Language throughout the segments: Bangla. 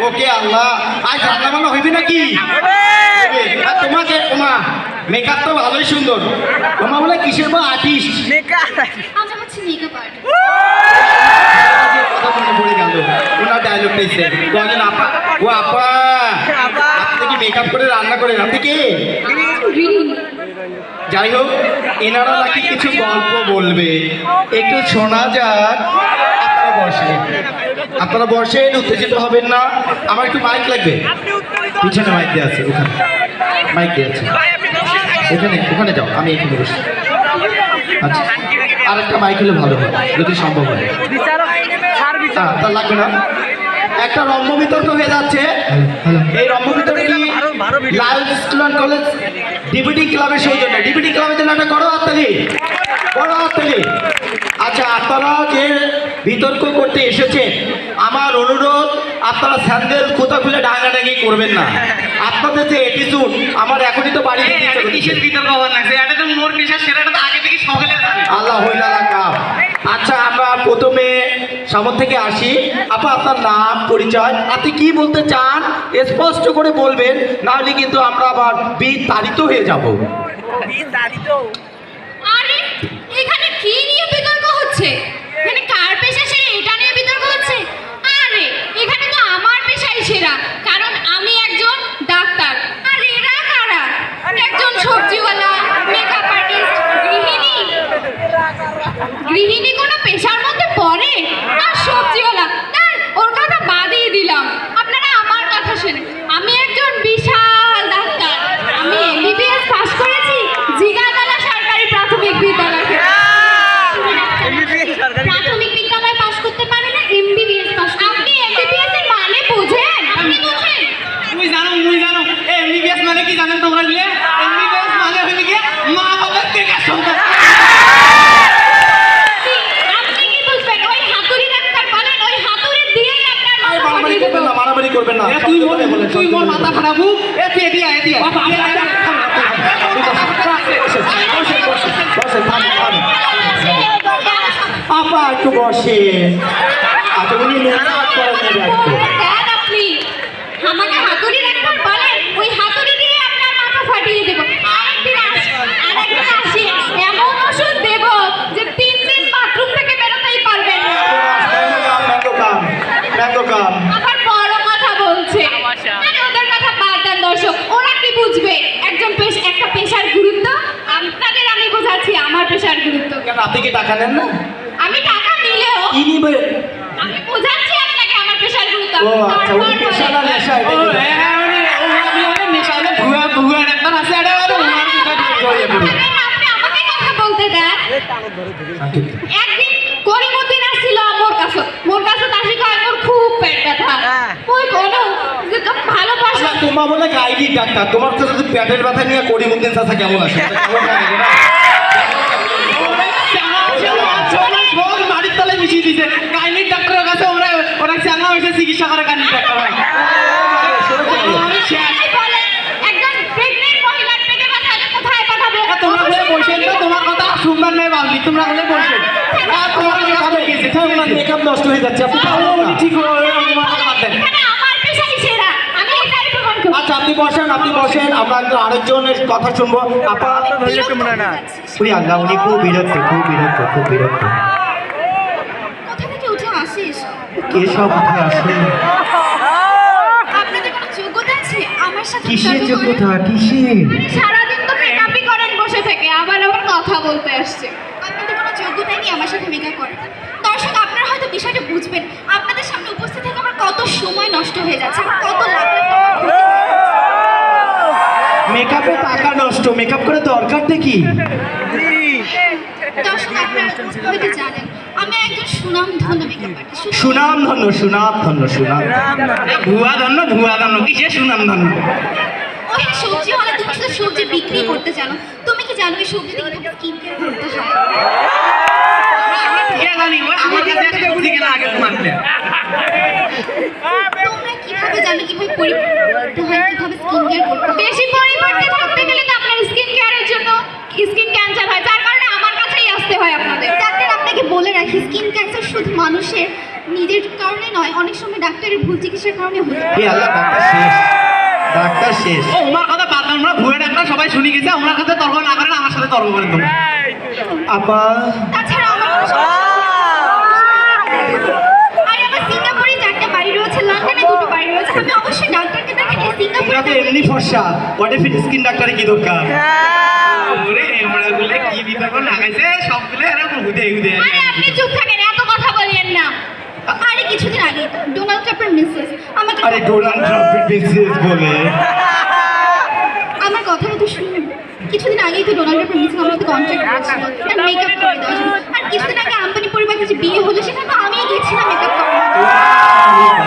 ওকে আল্লাহ আজ রান্না বান্না হইবে নাকি? আর তোমাকে ওমা মেকআপ তো ভালোই সুন্দর। ওমা বলে কিসের বা আর্টিস্ট? আমরা হচ্ছে মেকআপ আর্টিস্ট। কথা মনে পড়ে গেল ওনার ডায়লগটা এসে বলেন আপা ও আপা আপনি কি মেকআপ করে রান্না করেন? আপনি কি? যাই হোক এনারা নাকি কিছু গল্প বলবে, একটু শোনা যাক। আপনারা বসেন, উত্তেজিত হবেন না। আমার একটু মাইক লাগবে, পিছনে মাইক দিয়ে আছে, ওখানে মাইক দিয়ে আছে, ওখানে যাও, আমি এখানে বসি। আচ্ছা আর একটা মাইক হলে ভালো হয় যদি সম্ভব হয়। তা লাগবে না। একটা রম্য বিতর্ক হয়ে যাচ্ছে। এই রম্য বিতর্ক কি লায়ন্স স্টুডেন্ট কলেজ ডিবিটি ক্লাবের সৌজন্যে। ডিবিটি ক্লাবের জন্য একটা বড় হাততালি, বড় হাততালি। আচ্ছা আপনারা যে বিতর্ক করতে এসেছেন, আমার অনুরোধ আপনারা স্যান্ডেল কোথা খুলে ডাঙাডাঙি করবেন না। আপনাদের যে অ্যাটিটিউড আমার এখনই তো বাড়ি কিসের বিতর্ক হওয়ার লাগছে? এটা তো মোর পেশা, সেটা তো আগে থেকে সকালে আল্লাহ হইলা রাখা। আচ্ছা আমরা প্রথমে সামন থেকে আসি। আপা আপনার নাম পরিচয়, আপনি কি বলতে চান স্পষ্ট করে বলবেন, নাহলে কিন্তু আমরা আবার বিতাড়িত হয়ে যাব। আরে এখানে কি নিয়ে বিতর্ক হচ্ছে? এখানে কার পেশা সেরা এটা নিয়ে বিতর্ক হচ্ছে? আরে এখানে তো আমার পেশাই সেরা, কারণ আমি একজন ডাক্তার। আর এরা কারা? একজন সবজিওয়ালা, মেকআপ আর্টিস্ট, গৃহিণী। গৃহিণী কোনো পেশার মধ্যে পড়ে? আর সবজিওয়ালা তার ওর কথা বাদই দিলাম। আপনারা আমার কথা শুনেন, আমি একজন বিশাল ডাক্তার। আমি এমবিবিএস পাস করেছি জিগাতলা সরকারি প্রাথমিক বিদ্যালয় থেকে। প্রাথমিক বিদ্যালয় পাস করতে পারে না, এমবিবিএস পাস। আপনি এমবিবিএস এর মানে বোঝেন? আপনি বোঝেন? মুই জানো এমবিবিএস মানে কি জানেন তোমরা? গিয়ে এমবিবিএস মানে হইলে গিয়ে মা বাবার থেকে সন্তান। আপনি কি বুঝবেন? ওই হাতুড়ি ডাক্তার বলেন, ওই হাতুড়ি দিয়েই আপনার মারামারি করবেন না, মারামারি করবেন না। তুই মোর মাথা খারাপু এদিয়া আপা একটু বসে। আচ্ছা উনি আপনি আমাকে হাতুড়ি ডাক্তার বলেন, ওই হাতুড়ি দিয়ে আপনার মাথা ফাটিয়ে দেব। আরেকদিন আসি এমন ওষুধ দেব যে 3 দিন বাথরুম থেকে বেরোতেই পারবেন না। আবার বড় কথা বলছে। আরে ওদের কথা বাদ দেন দর্শক, ওরা কি বুঝবে একটা পেশার গুরুত্ব? আপনাদের আমি বোঝাচ্ছি আমার পেশার গুরুত্ব। আপনি কি টাকা নেন না? আমি টাকা নিলেও কি নিবে? আমি বোঝাচ্ছি আপনাকে আমার পেশার গুরুত্ব। ও আচ্ছা ওই পেশা না নেশা এটা কি? ভুয়া ডাক্তার আছে এটা আর আপনি আমাকে কথা বলতে দেন। একদিন করিমউদ্দিন আসছিল মোর কাছে তাসি কয় মোর খুব পেট ব্যথা। ওই কোনো যে তো ভালোবাসা। তোমার বলে গাইডি ডাক্তার, তোমার তো যদি পেটের ব্যথা নিয়ে করিমউদ্দিন চাচা কেমন আছে? বাড়ির তলায় মিশিয়ে দিছে গাইনিক ডাক্তারের কাছে ওরা চাঙা হয়েছে চিকিৎসা করে গাইনিক ডাক্তার। একজন প্রেগন্যান্ট মহিলার পেটে ব্যথা হলে কোথায় পাঠাবে? তোমরা বলে বসেন না, তোমার কথা শুনবার নেই বাবলি, তোমরা বলে বসেন। তোমার কথা গেছে মেকআপ নষ্ট হয়ে যাচ্ছে। আপনি ঠিক তোমার কথা বাদ দেন। এখানে আমার পেশাই সেরা, আমি এটাই প্রমাণ করব। আচ্ছা আপনি বসেন, আমরা আরেকজনের কথা শুনবো। আপা ওই আল্লাহ উনি খুব বিরক্ত। কোথা থেকে উঠে আসিস? কে সব উঠে আসে? আপনাদের কোনো যোগ্যতা আছে আমার সাথে? কিসের যোগ্যতা? কিসের? সারাদিন তো মেকআপই করেন বসে থেকে, আবার কথা বলতে আসছে। আপনাদের কোনো যোগ্যতাই নেই আমার সাথে মেকআপ করার। দর্শক আপনারা হয়তো বিষয়টা বুঝবেন, আপনাদের সামনে উপস্থিত থেকে আমার কত সময় নষ্ট হয়ে যাচ্ছে, আমার কত লাখ লাখ টাকা ক্ষতি হচ্ছে। মেকআপে টাকা নষ্ট, মেকআপ করে দরকারটা কি? দর্শক আপনারা হয়তো জানেন আমি একজন সুনামধন্য মেকআপ আর্টিস্ট। সুনামধন্য। ভুয়া ধন্য কিসে সুনাম ধন্য? ওই সবজিওয়ালা, তুমি শুধু সবজি বিক্রি করতে জানো, তুমি কি জানো এই সবজি দিয়ে কিভাবে স্কিন কেয়ার করতে হয়? তোমরা কিভাবে জানো কিভাবে পরিপাটি করতে হয়, কিভাবে স্কিন কেয়ার করতে হয়? বেশি পরিপাটি থাকতে গেলে তো আপনার স্কিন কেয়ারের জন্য স্কিন ক্যান্সার হয়, যার কারণে আমার কাছেই আসতে হয় আপনাদের। ডাক্তার আপনাকে বলে রাখি, স্কিন ক্যান্সার শুধু মানুষের নিজের কারণে নয়, অনেক সময় ডাক্তারের ভুল চিকিৎসার কারণে হয়ে যায়। এ আল্লাহ, ডাক্তার শেষ, ডাক্তার শেষ। ও ওনার কথা বাদ দাও, আমরা ভুয়া ডাক্তার সবাই শুনি গেছে, ওনার সাথে তর্ক না করেন, আমার সাথে তর্ক করেন তোমরা। আপা তাছাড়া আমার কোনো সমস্যা নেই। আর আমার সিঙ্গাপুরে 4টা বাড়ি রয়েছে, লন্ডনে 2টো বাড়ি রয়েছে, আমি অবশ্যই ডাক্তারকে দেখাই সিঙ্গাপুরে। তোমরা তো এমনি ফর্সা, হোয়াট ইফ স্কিন ডাক্তারে কি দরকার? ওরে এমরা গুলো কি বিতর্ক লাগাইছে, সবগুলো এরা হুদে হুদে। আরে আপনি চুপ থাকেন, এত কথা বলিয়েন না। আরে কিছুদিন আগে ডোনাল্ড ট্রাম্পের মিসেস আমাকে, আরে ডোনাল্ড ট্রাম্পের বিজনেস বলে আমার কথাটা তো শুনুন। কিছুদিন আগেই তো ডোনাল্ড ট্রাম্পের মিসেস আমাকে কন্ট্যাক্ট করেছিল তার মেকআপ করে দেওয়ার জন্য। আর কিছুদিন আগে আম্বানি পরিবারের যে বিয়ে হলো সেখানে তো আমিই গেছিলাম মেকআপ করার জন্য।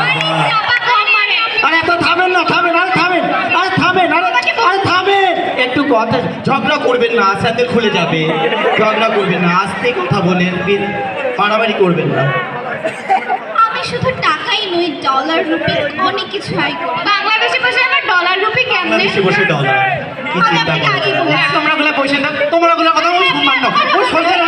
আরে চাপা কম মারে। আরে এত থামেন না, থামেন, আরে থামেন, আরে থামেন, আরে থামেন। একটু কথা, ঝগড়া করবেন না, স্যান্ডেল খুলে যাবে। ঝগড়া করবেন না, আস্তে কথা বলেন, মারামারি করবেন না। আমি শুধু টাকাই নই, ডলার রুপি অনেক কিছু আয় করি। বাংলাদেশে বসে আমার ডলার রুপি কেমনে? বাংলাদেশে বসে ডলার কি আমি চিন্তা আপনাকে আগে করেন? বলেছি। তোমরা গুলো বসে না, তোমরা গুলো কথা বলে সম্মান দাও। ওই সরকার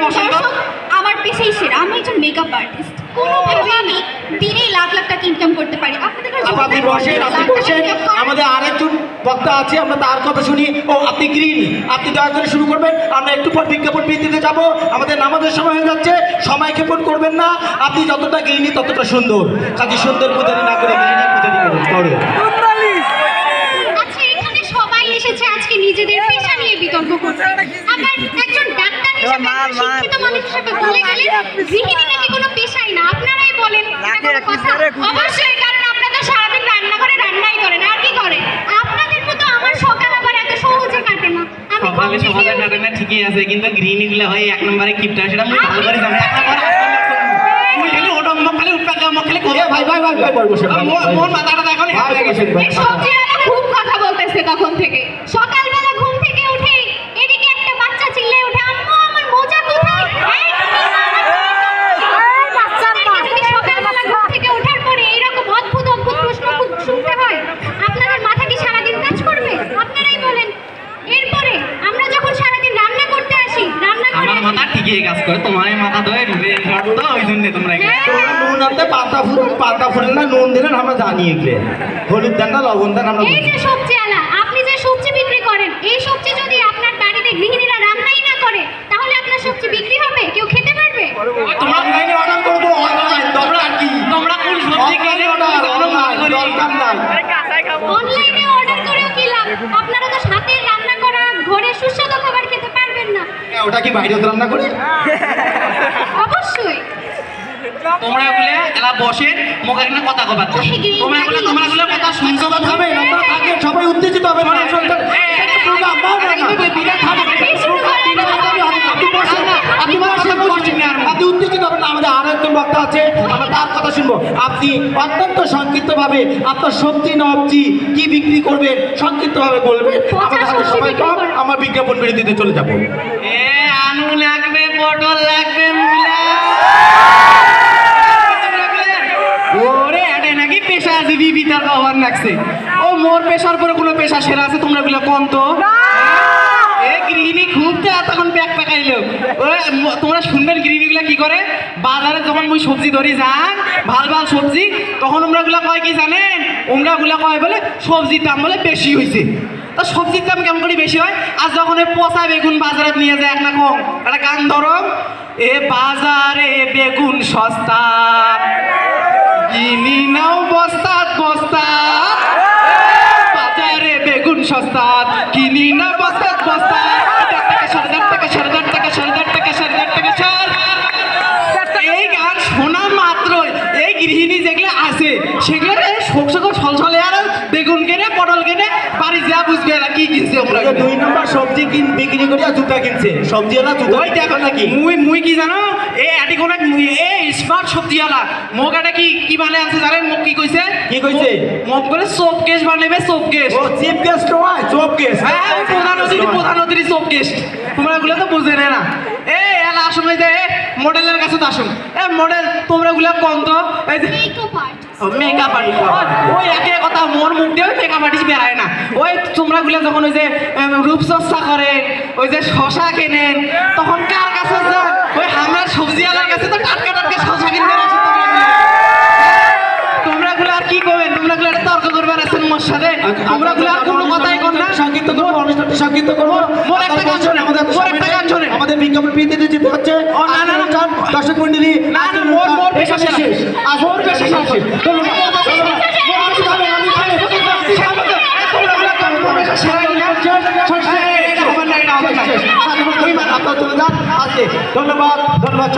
দর্শক, আমার পেশাই সেরা, আমি একজন মেকআপ আর্টিস্ট। কোনোভাবে আমি দিনে লাখ লাখ টাকা ইনকাম করতে পারি। আপনাদের কাছে আপনি বসেন, আপনি বসেন। আমাদের আরেকজন বক্তা আছে, আমরা তার কথা শুনি। ও আপনি গৃহিণী, আপনি দয়া করে শুরু করবেন। আমরা একটু পর বিজ্ঞাপন দিতে যাব। আমাদের নামাজের সময় হয়ে যাচ্ছে, সময় ক্ষেপণ করবেন না। আপনি যতটা গৃহিণী ততটা সুন্দর, কাজে সুন্দর পূজারি না করে গৃহিণী পূজারি করুন। আচ্ছা, এখানে সবাই এসেছে আজকে নিজেদের পেশা নিয়ে বিতর্ক করতে। আবার একজন ডাক্তার হিসেবে, শিক্ষিত মানুষ হিসেবে বলে গেলে গৃহিণী নাকি কোনো পেশাই না। আপনারাই বলেন এটা কোনো কথা? অবশ্যই, কারণ আপনারা সারাদিন রান্না করে রান্নাই করেন, আর কি করেন? আপনাদের মতো আমার সকাল আবার এত সহজে কাটে না। আমি সকালে সকালে কাটে না ঠিকই আছে, কিন্তু গৃহিণী গুলো হয় 1 নম্বরে কিপটা, সেটা আমি ভালো করে জানি। মুই খালি ওটা মুখ খালি উঠতে দাও, মুখ খালি ভাই বসে মন মাথাটা দেখো না হয়ে গেছে। এই সবজিওয়ালা খুব কথা বলতেছে তখন থেকে। সকালবেলা ঘুম থেকে উঠে এদিকে একটা বাচ্চা চিল্লে ওঠে, আম্মু আমার মোজা কোথায়? এই, আপনাদেরকে যদি সকালবেলা ঘুম থেকে ওঠার পরে এইরকম অদ্ভুত অদ্ভুত প্রশ্ন শুনতে হয়, আপনাদের মাথা কি সারাদিন কাজ করবে? আপনারাই বলেন। এরপরে আমরা যখন সারাদিন রান্না করতে আসি, রান্না করে আমার মাথা ঠিকই কাজ করে, তোমার এই মাথা ধরে ঢুকে তো ওই জন্য তোমরা এখানে। তোমরা নুন আনতে পাতা ফুলেন না, নুন দিলেন আমরা জানি এগুলো। হলুদ দেন না, লবণ দেন আমরা এই বুঝি। যে সবজিওয়ালা, আপনি যে সবজি বিক্রি করেন, এই সবজি যদি আপনার বাড়িতে গৃহিণীরা রান্নাই না করে, তাহলে আপনার সবজি বিক্রি হবে? কেউ খেতে পারবে? তোমরা অনলাইনে অর্ডার করবো, অনলাইন দরকার কি? তোমরা কোন সবজি কিনে দরকার নাই। অনলাইনে অর্ডার করেও কি লাভ? আপনারা তো হাতের রান্না করা ঘরে সুস্বাদু খাবার খেতে পারবেন না। ওটা কি বাইরে রান্না করে? অবশ্যই। তোমরা গুলো এলা বসে মুখ একটা কথা কবার, তোমরা গুলো কথা শুনছো কথা থামেন, আপনারা থাকেন, সবাই উত্তেজিত হবে না। প্রোগ্রাম বাদ দেন না। আপনি বসেন, আপনি উত্তেজিত হবেন না। আমাদের আরো একজন বক্তা আছে, আমরা তার কথা শুনবো। আপনি অত্যন্ত সংক্ষিপ্তভাবে আপনার সবজি নবজি কি বিক্রি করবেন সংক্ষিপ্তভাবে বলবেন। আমাদের হাতে সময় কম, আমার বিজ্ঞাপন বিরতিতে চলে যাবো। এ আলু লাগবে, পটল লাগবে, মূলা। ওরে এটা নাকি পেশাজীবী বিতর্ক হওয়ার লাগছে। ও মোর পেশার পরে কোনো পেশা সেরা আছে তোমরা গুলো কম তো? এ গৃহিণী খুব তো তখন ব্যাগ পাকাইলো। তোমরা শুনবেন গৃহিণী গুলা কি করে? বাজারে যখন মুই সবজি ধরি যান, ভাল ভাল সবজি, তখন ওমরা গুলা কয় কি জানেন? ওমরা গুলা কয় বলে সবজির দাম বলে বেশি হয়েছে। তা সবজির দাম কেমন করে বেশি হয়? আর যখন ওই পচা বেগুন বাজারে নিয়ে যায়, একটা কম একটা গান ধরো, এ বাজারে বেগুন সস্তা, কিনি নাও বস্তা বস্তা, বাজারে বেগুন সস্তা, কিনি না বস্তা বস্তা, 1,000 টাকা 4,000 টাকা 4,000 টাকা 4,000 টাকা 4,000 টাকা। এই গান শোনা মাত্রই এই গৃহিণী যেগুলো আছে সেগুলো শোক শোক ছলছলে আর বেগুন কেনে পটল কেনে বাড়ি যা বুঝবে এরা কি কিনছে। ওরা 2 নম্বর সবজি বিক্রি করে আর জুতা কিনছে। সবজিওয়ালা জুতা ওই দেখো নাকি মুই কি জানো, এই আটি কোন স্মার্ট সবজিওয়ালা মোক এটা কি বানায় আছে জানেন? মোক কি কইছে? কি কইছে? মোক বলে সোপ কেস বানাবে, সোপ কেস। ও চিফ গেস্ট নয়, চোপ গেস্ট। হ্যাঁ, ওই প্রধান অতিথি সোপ কেস। তোমরা গুলো তো বুঝে না। এলা আসুন, এই যে মডেলের কাছে তো আসুন। মডেল তোমরা গুলা কম তো, এই যে মেকআপ আর্টিস্ট। মেকআপ আর্টিস্ট ওই একই কথা মোর মুখ দিয়ে মেকআপ আর্টিস্ট বেড়ায় না ওই তোমরা গুলো যখন ওই যে রূপচর্চা করেন ওই যে শশা কেনেন তখন কার কাছে যান ওই আমরা সবজিওয়ালার কাছে তো টাটকা টাটকা শশা কিনতে আসে তোমরা গুলো আর কি করবেন তোমরা গুলো তর্ক করবেন আছেন মোর সাথে তোমরা গুলো আর কোনো কথাই কর না সংক্ষিপ্ত করবো অনুষ্ঠানটি সংক্ষিপ্ত করবো মোর একটা গান শোনে মোর একটা গান শোনে আমাদের বিজ্ঞাপন পিতে যেতে হচ্ছে ও না না না দর্শক মন্ডলী না না মোর পেশা শেষ মোর পেশা শেষ ধন্যবাদ ধন্যবাদ।